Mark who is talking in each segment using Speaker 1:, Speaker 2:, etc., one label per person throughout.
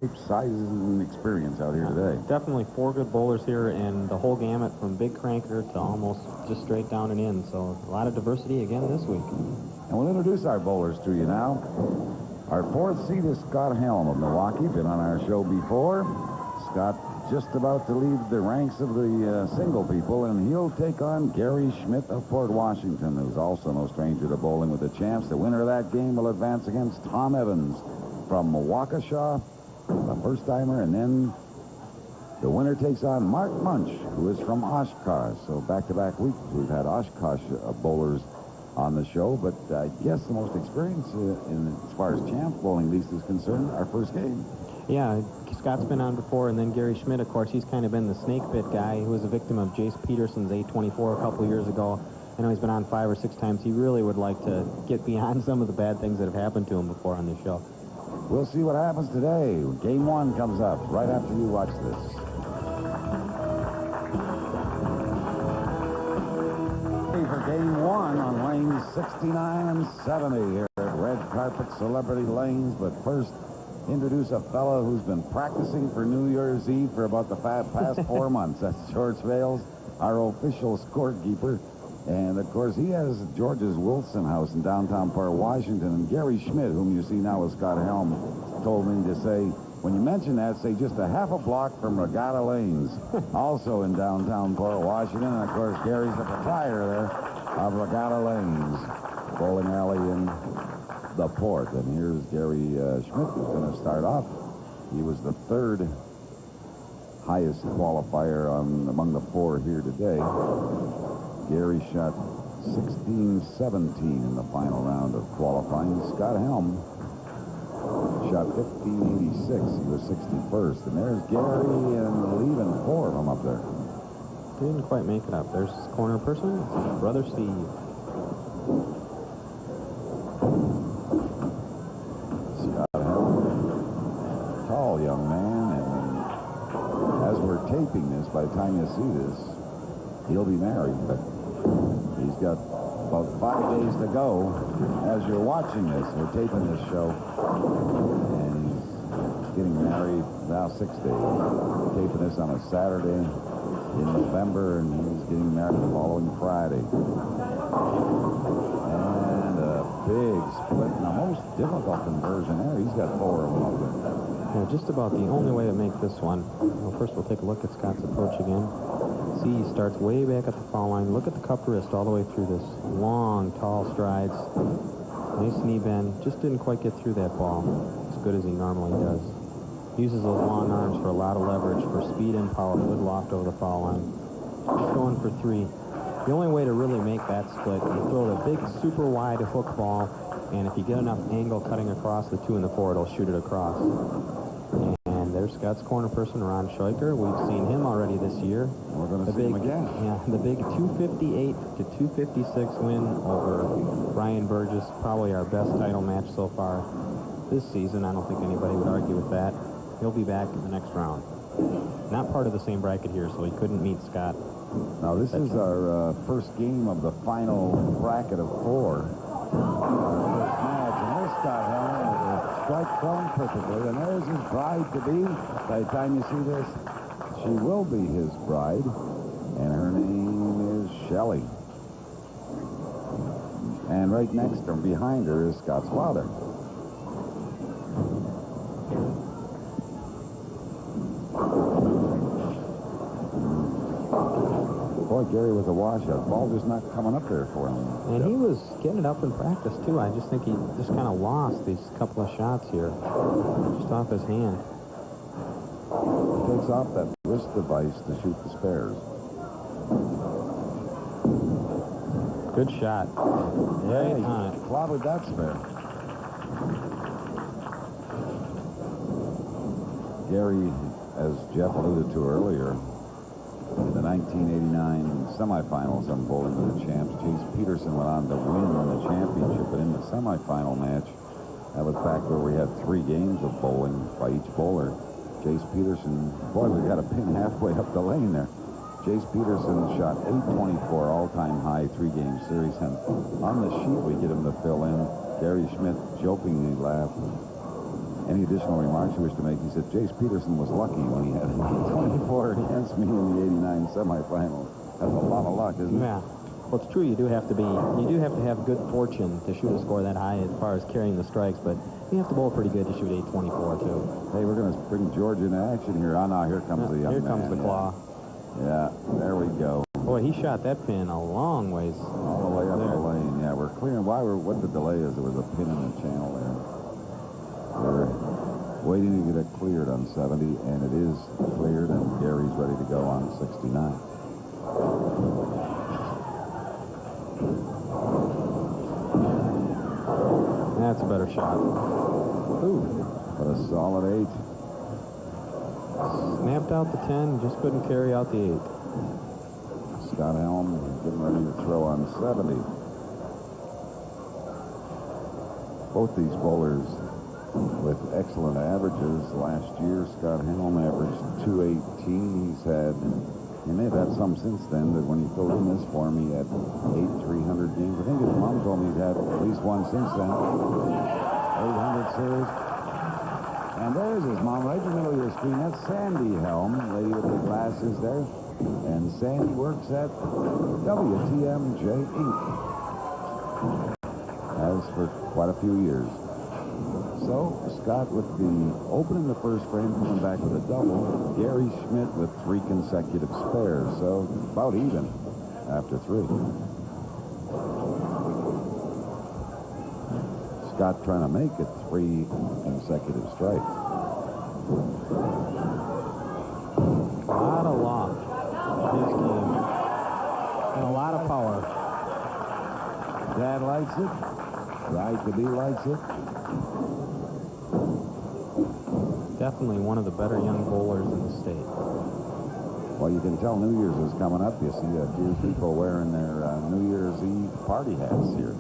Speaker 1: sizes and experience out here today.
Speaker 2: Definitely 4 good bowlers here, and the whole gamut from big cranker to almost just straight down and in. So a lot of diversity again this week.
Speaker 1: And we'll introduce our bowlers to you now. Our 4th seed is Scott Helm of Milwaukee. Been on our show before. Scott just about to leave the ranks of the single people, and he'll take on Gary Schmit of Port Washington, who's also no stranger to bowling with the champs. The winner of that game will advance against Tom Evans from Waukesha, a first-timer, and then the winner takes on Mark Munch, who is from Oshkosh. So back-to-back weeks we've had Oshkosh bowlers on the show, but I guess the most experience as far as champs bowling at least is concerned, our first game.
Speaker 2: Yeah, Scott's been on before, and then Gary Schmit, of course, he's kind of been the snake pit guy who was a victim of Jace Peterson's 824 a couple years ago. I know he's been on 5 or 6 times. He really would like to get beyond some of the bad things that have happened to him before on this show.
Speaker 1: We'll see what happens today. Game 1 comes up right after you watch this. For Game 1 on lanes 69 and 70 here at Red Carpet Celebrity Lanes. But first, introduce a fellow who's been practicing for New Year's Eve for about the past 4 months. That's George Vales, our official scorekeeper. And, of course, he has George's Wilson House in downtown Port Washington. And Gary Schmit, whom you see now with Scott Helm, told me to say, when you mention that, say just a half a block from Regatta Lanes, also in downtown Port Washington. And, of course, Gary's the proprietor there of Regatta Lanes, bowling alley in the Port. And here's Gary Schmit, who's going to start off. He was the 3rd highest qualifier among the 4 here today. Gary shot 16-17 in the final round of qualifying. Scott Helm shot 15-86. He was 61st. And there's Gary in the lead and 4 from up there.
Speaker 2: Didn't quite make it up. There's his corner person, Brother Steve.
Speaker 1: Scott Helm, tall young man, and as we're taping this, by the time you see this, he'll be married, but he's got about 5 days to go. As you're watching this, we're taping this show, and he's getting married now 6 days. We're taping this on a Saturday in November, and he's getting married the following Friday. And a big split, and the most difficult conversion there. He's got 4 of them up there.
Speaker 2: Yeah, just about the only way to make this one. Well, first we'll take a look at Scott's approach again. See, he starts way back at the foul line. Look at the cup wrist all the way through this. Long, tall strides. Nice knee bend. Just didn't quite get through that ball as good as he normally does. Uses those long arms for a lot of leverage, for speed and power. Good loft over the foul line. Just going for 3. The only way to really make that split, you throw the big, super wide hook ball, and if you get enough angle cutting across the 2 and the 4, it'll shoot it across. And there's Scott's corner person, Ron Scheucher. We've seen him already this year.
Speaker 1: We're going to see him again.
Speaker 2: Yeah, the big 258 to 256 win over Brian Burgess. Probably our best title match so far this season. I don't think anybody would argue with that. He'll be back in the next round. Not part of the same bracket here, so he couldn't meet Scott.
Speaker 1: Now, this is our first game of the final bracket of 4. First match, and there's Scott Helm with a strike thrown perfectly, and there's his bride-to-be. By the time you see this, she will be his bride, and her name is Shelley. And right next or behind her is Scott's father. Boy, Gary was a washout. Ball just not coming up there for him.
Speaker 2: And he was getting it up in practice, too. I just think he just kind of lost these couple of shots here. Just off his hand.
Speaker 1: He takes off that wrist device to shoot the spares.
Speaker 2: Good shot.
Speaker 1: Yeah, he clobbered that spare. Gary, as Jeff alluded to earlier, in the 1989 semifinals on Bowling for the Champs, Jace Peterson went on to win the championship. But in the semifinal match, that was back where we had 3 games of bowling by each bowler. Jace Peterson, boy, we got a pin halfway up the lane there. Jace Peterson shot 824 all-time high 3-game series. And on the sheet we get him to fill in. Gary Schmit jokingly laughed. Any additional remarks you wish to make? He said, Jace Peterson was lucky when he had 24 against me in the '89 semifinal. That's a lot of luck, isn't it?
Speaker 2: Yeah. Well, it's true. You do have to have good fortune to shoot a score that high as far as carrying the strikes, but you have to bowl pretty good to shoot 824 too.
Speaker 1: Hey, we're going to bring George into action here. Oh, no, here comes the young
Speaker 2: Here comes
Speaker 1: man.
Speaker 2: the claw.
Speaker 1: Yeah, there we go.
Speaker 2: Boy, he shot that pin a long ways.
Speaker 1: All the way up the lane. Yeah, we're clearing. What the delay is, there was a pin in the channel there. We're waiting to get it cleared on 70, and it is cleared, and Gary's ready to go on 69.
Speaker 2: That's a better shot. Ooh.
Speaker 1: But a solid 8.
Speaker 2: Snapped out the 10, just couldn't carry out the 8.
Speaker 1: Scott Helm getting ready to throw on 70. Both these bowlers with excellent averages. Last year, Scott Helm averaged 218. He may have had some since then, but when he filled in this form, he had 300 games. I think his mom told me he'd had at least one since then. 800 series. And there's his mom right in the middle of your screen. That's Sandy Helm, lady with the glasses there. And Sandy works at WTMJ Inc. Has for quite a few years. So, Scott with the opening the first frame, coming back with a double. Gary Schmit with 3 consecutive spares. So, about even after 3. Scott trying to make it 3 consecutive strikes.
Speaker 2: A lot of loft in his game. And a lot of power.
Speaker 1: Dad likes it. Right to be likes it.
Speaker 2: Definitely one of the better young bowlers in the state.
Speaker 1: Well, you can tell New Year's is coming up. You see a few people wearing their New Year's Eve party hats here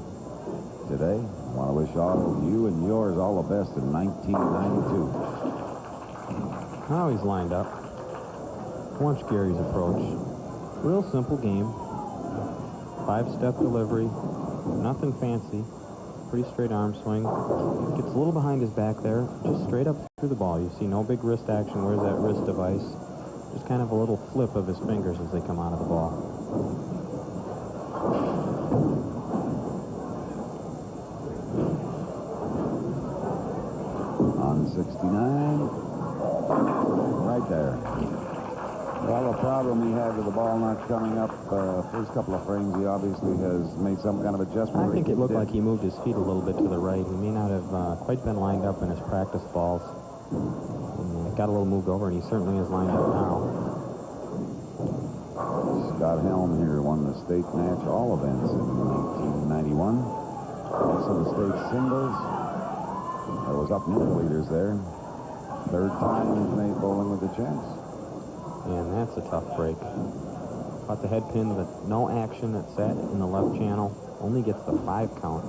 Speaker 1: today. I want to wish all of you and yours all the best in 1992.
Speaker 2: Now he's lined up. Watch Gary's approach. Real simple game. 5-step delivery. Nothing fancy. Pretty straight arm swing. Gets a little behind his back there. Just straight up through the ball. You see no big wrist action. Where's that wrist device? Just kind of a little flip of his fingers as they come out of the ball.
Speaker 1: On 69. Right there. Well, the problem he had with the ball not coming up first couple of frames, he obviously has made some kind of adjustment.
Speaker 2: I think it looked like he moved his feet a little bit to the right. He may not have quite been lined up in his practice balls. And got a little moved over, and he certainly is lined up now.
Speaker 1: Scott Helm here won the state match all events in 1991. Also the state singles. There was up near the leaders there. Third time he's made bowling with the chance.
Speaker 2: And that's a tough break. Caught the head pin, but no action. It's set in the left channel. Only gets the 5 count.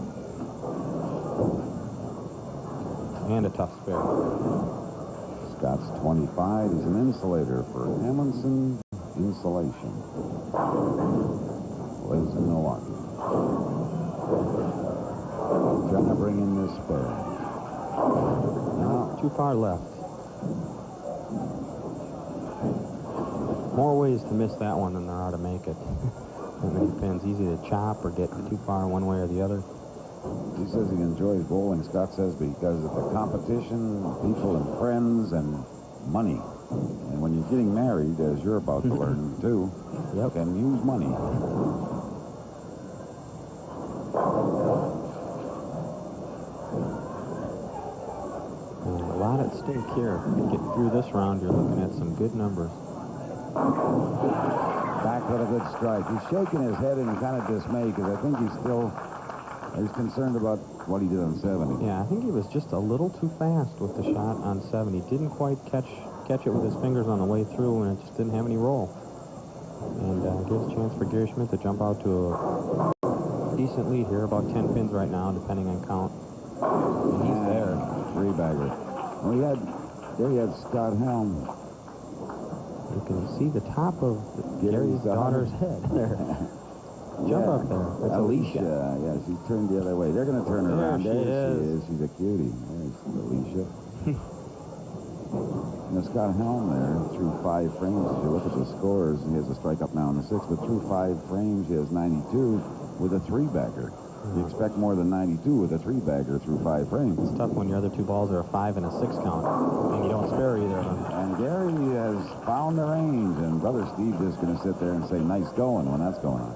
Speaker 2: And a tough spare.
Speaker 1: Scott's 25. He's an insulator for Amundsen Insulation. Lives in Milwaukee. Trying to bring in this spare.
Speaker 2: Too far left. More ways to miss that one than there are to make it. That many pins. Easy to chop or get too far one way or the other.
Speaker 1: He says he enjoys bowling, Scott says, because of the competition, people and friends, and money. And when you're getting married, as you're about to learn, too, you can use money.
Speaker 2: And a lot at stake here. To get through this round, you're looking at some good numbers.
Speaker 1: Back with a good strike. He's shaking his head in kind of dismay because I think he's concerned about what he did on 70.
Speaker 2: Yeah, I think he was just a little too fast with the shot on 70. Didn't quite catch it with his fingers on the way through, and it just didn't have any roll. And gives a chance for Gary Schmit to jump out to a decent lead here, about 10 pins right now, depending on count. And he's there.
Speaker 1: 3-bagger. There he had Scott Helm.
Speaker 2: You can see the top of Gary's daughter's head there. Jump up there. That's Alicia.
Speaker 1: Yeah, she turned the other way. They're going to turn her around.
Speaker 2: There she is.
Speaker 1: She's a cutie. There's Alicia. Scott Helm there through 5 frames. If you look at the scores, he has a strikeout now in the 6th, but through 5 frames, he has 92 with a 3-bagger. You expect more than 92 with a 3-bagger through 5 frames.
Speaker 2: It's tough when your other 2 balls are a 5 and a 6 count, and you don't spare either of them.
Speaker 1: And Gary has found the range, and Brother Steve just going to sit there and say, nice going when that's going on.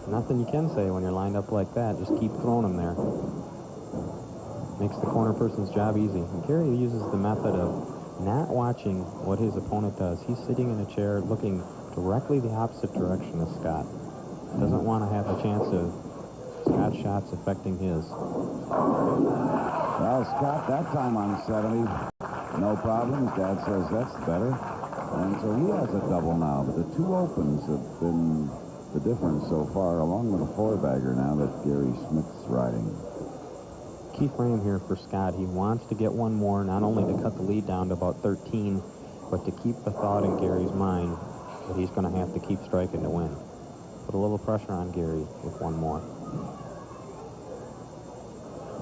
Speaker 2: Nothing you can say when you're lined up like that. Just keep throwing them there. Makes the corner person's job easy. And Gary uses the method of not watching what his opponent does. He's sitting in a chair looking directly the opposite direction as Scott. Doesn't want to have a chance of Scott's shots affecting his.
Speaker 1: Well, Scott, that time on 70, no problem. His dad says that's better. And so he has a double now. But the 2 opens have been the difference so far, along with a 4-bagger now that Gary Schmit's riding.
Speaker 2: Key frame here for Scott. He wants to get one more, not only to cut the lead down to about 13, but to keep the thought in Gary's mind that he's going to have to keep striking to win. Put a little pressure on Gary with one more.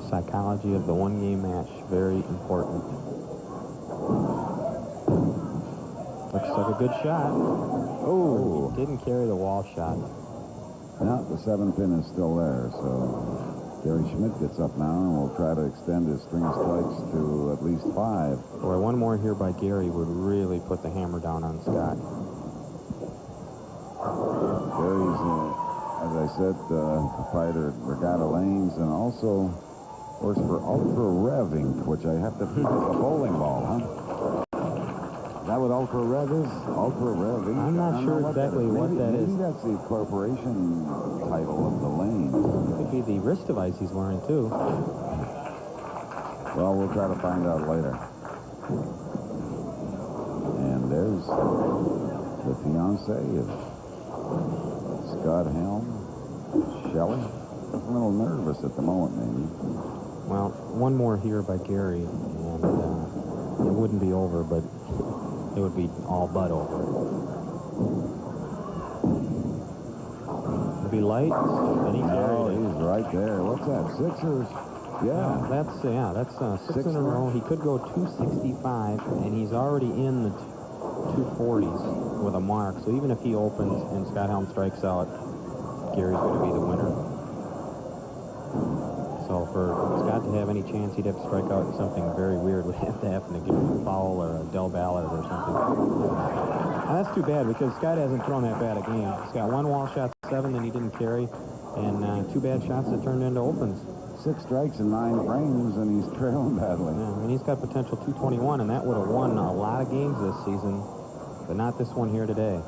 Speaker 2: Psychology of the one-game match, very important. Looks like a good shot. Oh, didn't carry the wall shot.
Speaker 1: Now the 7 pin is still there, so Gary Schmit gets up now and will try to extend his string of strikes to at least 5.
Speaker 2: Boy, one more here by Gary would really put the hammer down on Scott.
Speaker 1: Gary's, as I said, proprietor at Regatta Lanes, and also works for Ultra Rev Inc., which I have to think is a bowling ball, huh? Is that what Ultra Rev is? Ultra Rev Inc.?
Speaker 2: I'm not sure exactly what that is.
Speaker 1: Maybe that's the corporation title of the lane.
Speaker 2: Could be the wrist device he's wearing, too.
Speaker 1: Well, we'll try to find out later. And there's the fiancé of Scott Helm, Shelley. A little nervous at the moment, maybe.
Speaker 2: Well, one more here by Gary, and it wouldn't be over, but it would be all but over. It'd be light, and he carried it.
Speaker 1: He's right there. What's that, 6 or... Yeah.
Speaker 2: That's 6 in a row. He could go 265, and he's already in the 240s with a mark. So even if he opens and Scott Helm strikes out, Gary's going to be the winner. So for Scott to have any chance, he'd have to strike out something very weird. Would have to happen to give him a foul or a Del Ballard or something. Now, that's too bad because Scott hasn't thrown that bad a game. He's got 1 wall shot, 7 that he didn't carry, and 2 bad shots that turned into opens.
Speaker 1: 6 strikes and 9 frames, and he's trailing badly.
Speaker 2: Yeah, I mean, he's got potential 221, and that would have won a lot of games this season, but not this one here today.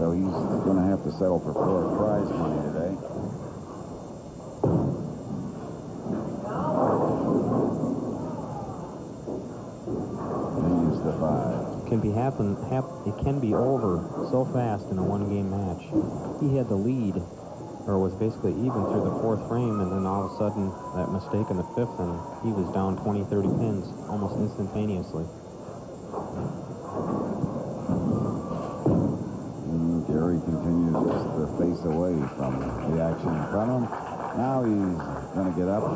Speaker 1: So he's going to have to settle for floor prize money today. Continues to 5.
Speaker 2: It can be over so fast in a one-game match. He had the lead, or was basically even through the 4th frame, and then all of a sudden that mistake in the 5th, and he was down 20, 30 pins almost instantaneously.
Speaker 1: Gary continues just to face away from the action in front of him. Now he's going to get up.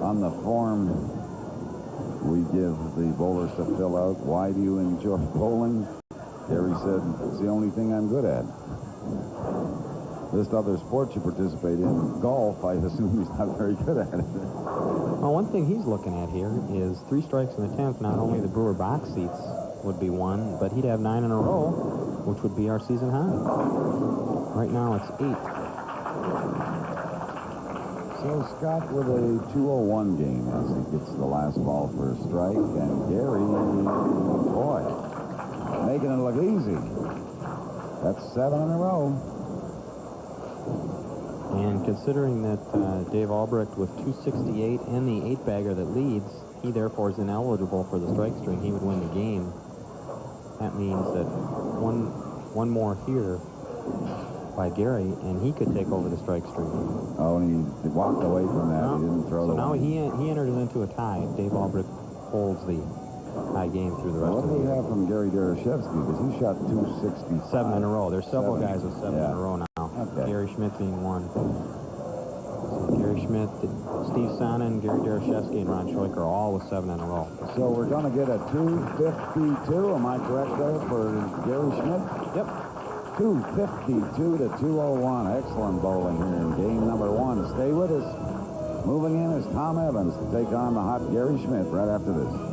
Speaker 1: On the form we give the bowlers to fill out, why do you enjoy bowling? Gary said, it's the only thing I'm good at. List other sports you participate in. Golf, I assume he's not very good at it.
Speaker 2: Well, one thing he's looking at here is 3 strikes in the 10th. Not only the Brewer box seats would be won, but he'd have 9 in a row, which would be our season high. Right now it's 8.
Speaker 1: So Scott with a 201 game as he gets the last ball for a strike, and Gary, boy, making it look easy. That's 7 in a row.
Speaker 2: And considering that Dave Albrecht with 268 and the 8-bagger that leads, he therefore is ineligible for the strike string. He would win the game. That means that one more here by Gary, and he could take over the strike string.
Speaker 1: Oh, and he walked away from that. He didn't throw the
Speaker 2: now
Speaker 1: one.
Speaker 2: he entered it into a tie. Dave Albrecht holds the tie game through the rest
Speaker 1: What
Speaker 2: of
Speaker 1: do
Speaker 2: the
Speaker 1: we
Speaker 2: year.
Speaker 1: have from Gary Dereshevsky? Because he shot 265.
Speaker 2: 7 in a row. There's several
Speaker 1: 7.
Speaker 2: guys with 7 in a row now.
Speaker 1: Okay.
Speaker 2: Gary Schmit being one. So Gary Schmit, Steve Sonnen, Gary Darashevsky, and Ron Schoik are all with 7 in a row.
Speaker 1: So we're going to get a 252. Am I correct there for Gary Schmit?
Speaker 2: Yep.
Speaker 1: 252 to 201. Excellent bowling here in game number 1. Stay with us. Moving in is Tom Evans to take on the hot Gary Schmit right after this.